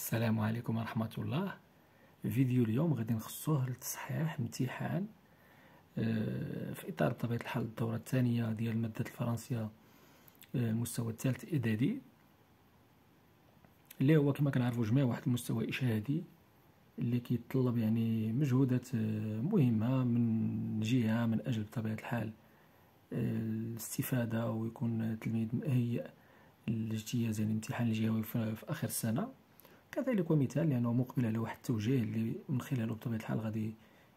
السلام عليكم ورحمة الله. فيديو اليوم غادي نخصوه لتصحيح امتحان في إطار بطبيعة الحال الدورة الثانية ديال المادة الفرنسية المستوى الثالث إعدادي، اللي هو كما كنعرفوا جميع واحد المستوى إشهادي اللي كيتطلب يعني مجهودات مهمة من جهة من أجل بطبيعة الحال الاستفادة ويكون التلميذ مهيئ للاجتياز يعني الامتحان الجهوي في آخر السنة. كذلك ومثال لأنه مقبل على واحد التوجيه اللي من خلاله بطبيعة الحال غادي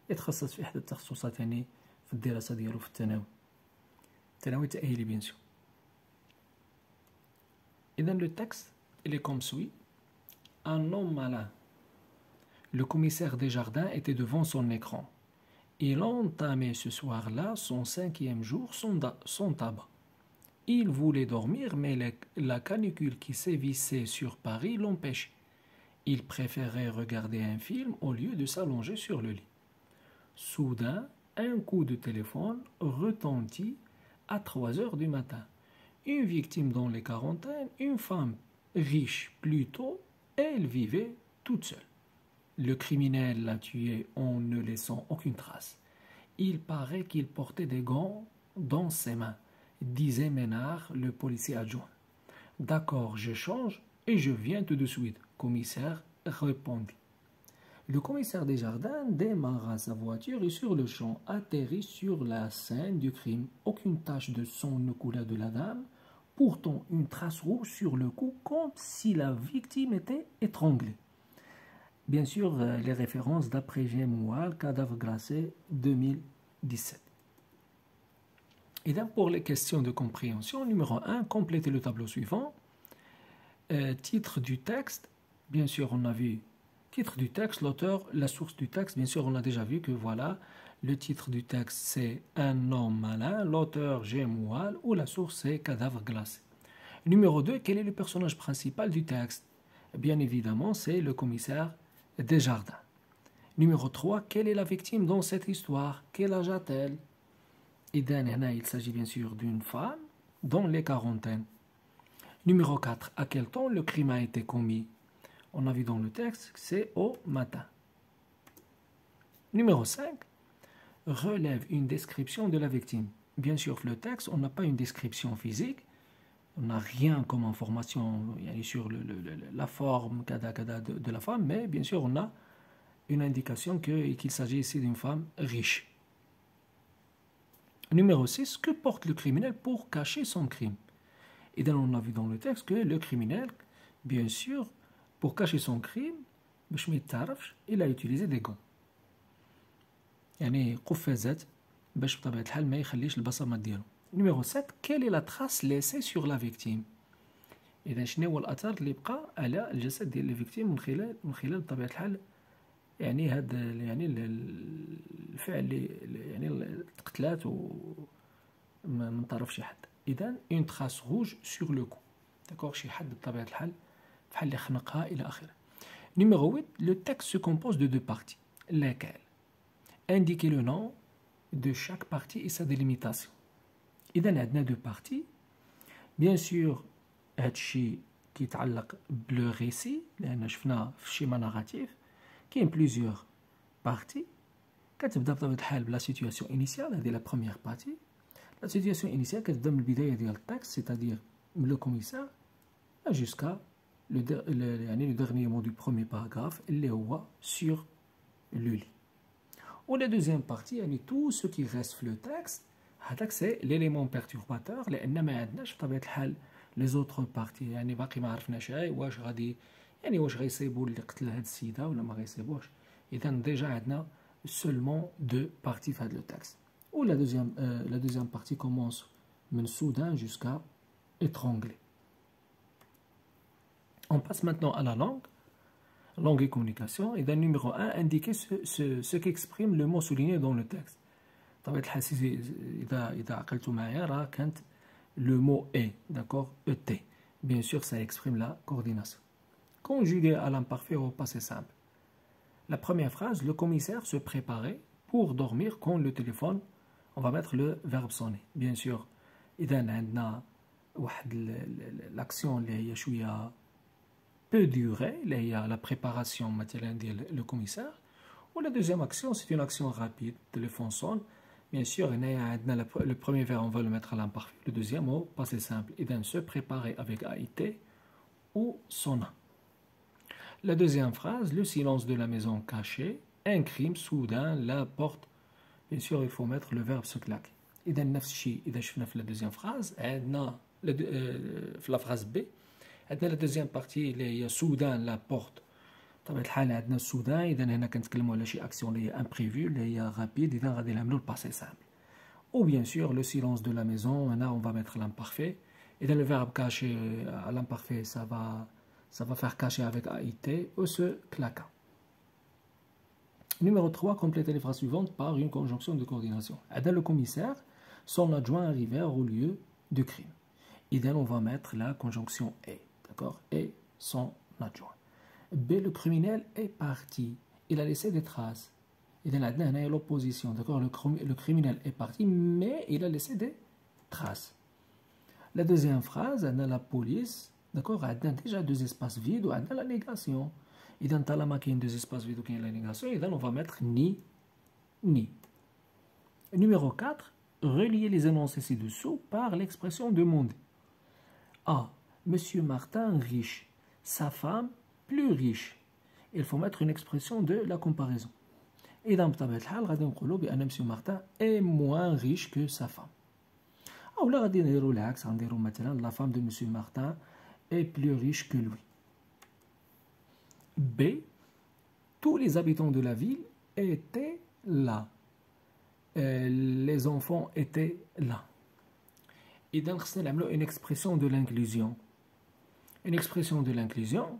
يتخصص في إحدى التخصصات يعني في الدراسة ديالو في الثانوي التأهيلي بيان سور. إذن لو تكست il est comme suit. Un homme malin. Le commissaire Desjardins était devant son écran. Il entamait ce soir-là son 5e jour sans tabac. Il voulait dormir, mais la canicule qui sévissait sur Paris l'empêchait. Il préférait regarder un film au lieu de s'allonger sur le lit. Soudain, un coup de téléphone retentit à 3 heures du matin. Une victime dans les quarantaines, une femme riche plutôt, elle vivait toute seule. Le criminel l'a tuée en ne laissant aucune trace. Il paraît qu'il portait des gants dans ses mains, disait Ménard, le policier adjoint. D'accord, j'échange et je viens tout de suite, commissaire répondit. Le commissaire Desjardins démarra sa voiture et sur le champ atterrit sur la scène du crime. Aucune tache de sang ne coula de la dame, pourtant une trace rouge sur le cou comme si la victime était étranglée. Bien sûr, les références d'après Gémoual, cadavre glacé 2017. Et donc pour les questions de compréhension, numéro 1, complétez le tableau suivant. Titre du texte, bien sûr on a vu titre du texte, l'auteur, la source du texte, bien sûr on a déjà vu que voilà, le titre du texte c'est Un homme malin, l'auteur Gémoual ou la source c'est Cadavre glacé. Numéro 2, quel est le personnage principal du texte? Bien évidemment c'est le commissaire Desjardins. Numéro 3, quelle est la victime dans cette histoire? Quel âge a-t-elle? Il s'agit bien sûr d'une femme dans les quarantaines. Numéro 4, à quel temps le crime a été commis? On a vu dans le texte que c'est au matin. Numéro 5, relève une description de la victime. Bien sûr, le texte, on n'a pas une description physique, on n'a rien comme information sur la forme de la femme, mais bien sûr, on a une indication qu'il s'agit ici d'une femme riche. Numéro 6, que porte le criminel pour cacher son crime? Et donc, on a vu dans le texte que le criminel, bien sûr, pour cacher son crime, il a utilisé des gants. يعني قفازات باش بطبيعة الحال ما يخليش البصمات ديالو. Numéro 7, quelle est la trace laissée sur la victime? إذا شنو هو الأثر اللي بقى على الجسد ديال الفيكتيم من خلال بطبيعة الحال يعني هاد يعني الفعل اللي يعني تقتلات من طرف شي حد. إذا une trace rouge sur le cou. D'accord, شي حد بطبيعة الحال بحال اللي خنقها إلى آخره. Numéro 8, le texte se compose de 2 parties. Lesquelles? Indiquez le nom de chaque partie et sa délimitation. إذا عندنا 2 parties. Bien sûr هادشي كيتعلق بلو ريسي لأن شفنا في الشيما ناراتيف كاين plusieurs parties. كتبدا بطبيعة الحال بلا situation initiale, هذه la première partie. La situation initiale كتبدا من البداية ديال التكست, c'est-à-dire le commissaire jusqu'à le dernier mot du premier paragraphe اللي هو sur le lit. Ou la deuxième partie, tout ce qui reste في le texte, c'est l'élément perturbateur لأن ما عندناش بطبيعة الحال les autres parties. يعني باقي ما عرفناش واش غادي يعني واش غيصيبوا اللي قتل هاد السيدة ولا ما غيصيبوش. إذا ديجا عندنا seulement 2 parties في هاد le texte. Ou la deuxième partie commence من soudain jusqu'à étrangler. On passe maintenant à la langue et communication. Et dans le numéro 1, indiquez ce qu'exprime le mot souligné dans le texte. طبعا الحال إذا عقلتوا معايا راه كانت le mot est, d'accord, ET. Bien sûr, ça exprime la coordination. Conjugué à l'imparfait au passé simple. La première phrase, le commissaire se préparait pour dormir quand le téléphone, on va mettre le verbe sonner. Bien sûr, إذا عندنا واحد l'action اللي هي شوية peut durer, là il y a la préparation مثلا ديال le commissaire. Ou la deuxième action, c'est une action rapide, téléphone sonne. Bien sûr, le premier verbe, on va le mettre à l'imparfait. Le deuxième au passé simple. Et d'un se préparer avec AIT ou sonna. La deuxième phrase, le silence de la maison cachée, un crime soudain, la porte. Bien sûr, il faut mettre le verbe se claque. Et d'un نفس الشيء إذا شفنا في la deuxième phrase, عندنا في la phrase B, عندنا la deuxième partie اللي هي soudain la porte. بطبيعة الحال عندنا السودان، إذا هنا كنتكلموا على شي أكسيون اللي هي امبريفو اللي هي رابيد، إذا غادي نعملوا الباسي سامبل. Ou bien sûr le silence de la maison، هنا on va mettre l'imparfait. إذا le verbe caché à l'imparfait ça va faire cacher avec AIT ou se claquant. Numéro 3, complétez les phrases suivantes par une conjonction de coordination. عندنا le commissaire, son adjoint arrivèrent au lieu du crime. إذا on va mettre la conjonction et, d'accord, et son adjoint. B, le criminel est parti. Il a laissé des traces. Il y a l'opposition. D'accord, le criminel est parti, mais il a laissé des traces. La deuxième phrase, on a la police. D'accord, on a déjà deux espaces vides, on a la négation. Et dans la maquine, deux espaces vides, ou la négation, et on va mettre ni. Numéro 4, relier les énoncés ci-dessous par l'expression demandée. A, Monsieur Martin riche, sa femme plus riche. Il faut mettre une expression de la comparaison. Et dans بطبيعة الحال غادي نقولوا بأن Monsieur Martin est moins riche que sa femme. أو لا غادي نديروا العكس، غنديروا مثلا la femme de Monsieur Martin est plus riche que lui. B, tous les habitants de la ville étaient là. Les enfants étaient là. إذا خصنا نعملوا une expression de l'inclusion. Une expression de l'inclusion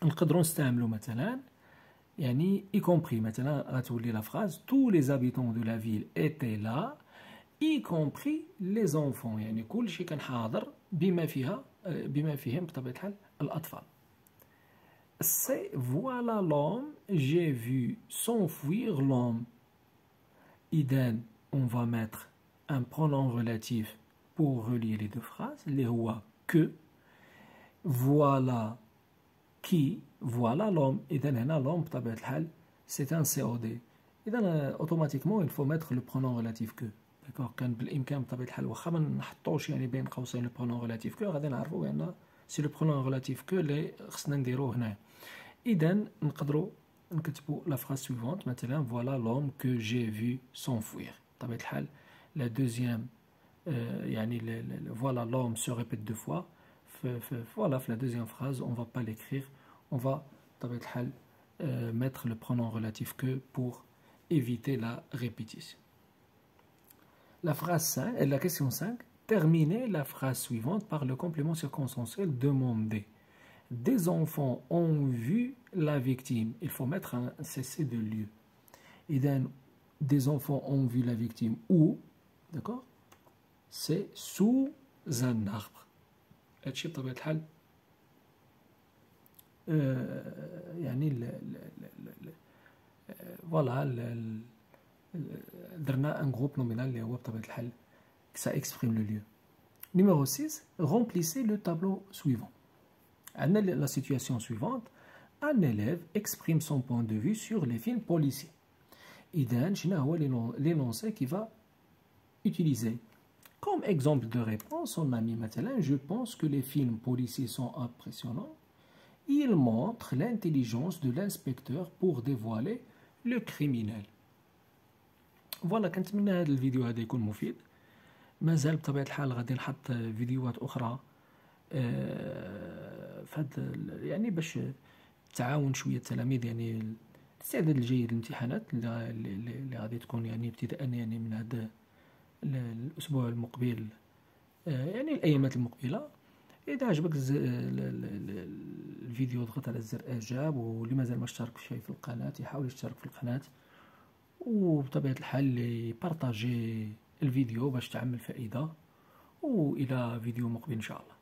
نقدروا نستعملوا مثلا يعني y compris مثلا غتولي la phrase tous les habitants de la ville étaient là y compris les enfants يعني كل شيء كان حاضر بما فيهم بطبيعة الحال الأطفال. C'est voilà l'homme j'ai vu s'enfuir l'homme. إذا on va mettre un pronom relatif pour relier les deux phrases اللي هو que. Voilà qui, voilà l'homme. Et dans l'homme, c'est un COD. Et dans automatiquement, il faut mettre le pronom relatif que. D'accord, كان بالإمكان بطبيعة الحال واخا ما نحطوش يعني بين قوسين le pronom relatif que غادي نعرفوا بأن سي le pronom relatif que اللي خصنا نديروه هنا. إذا نقدروا نكتبوا la phrase suivante مثلا voilà l'homme que j'ai vu s'enfuir. بطبيعة الحال la deuxième يعني voilà l'homme se répète deux fois. Voilà, la deuxième phrase, on ne va pas l'écrire, on va mettre le pronom relatif que pour éviter la répétition. La phrase 5, la question 5, terminez la phrase suivante par le complément circonstanciel demandé. Des enfants ont vu la victime. Il faut mettre un cessez de lieu. Et des enfants ont vu la victime où, d'accord, c'est sous un arbre. هادشي بطبيعة الحال يعني فوالا درنا ان جروب نومينال اللي هو بطبيعة الحال ça exprime le lieu. Numéro 6, remplissez le tableau suivant. عندنا la situation suivante, un élève exprime son point de vue sur les films policiers. إذا شنو هو l'énoncé qui va utiliser. Comme exemple de réponse, on a mis maintenant, je pense que les films policiers sont impressionnants. Ils montrent l'intelligence de l'inspecteur pour dévoiler le criminel. Voilà, كنتمنى هذا الفيديو هذا يكون مفيد. مازال بطبيعة الحال غادي نحط فيديوهات أخرى فهاد يعني باش تعاون شوية التلاميذ يعني الاستعداد الجيد للامتحانات اللي غادي تكون يعني ابتداء يعني من هذا الأسبوع المقبل يعني الأيامات المقبلة. إذا عجبك الفيديو اضغط على زر إعجاب، واللي مازال ما اشترك في القناة يحاول يشترك في القناة، وبطبيعة الحال يبارطاجي الفيديو باش تعمل فائدة، وإلى فيديو مقبل إن شاء الله.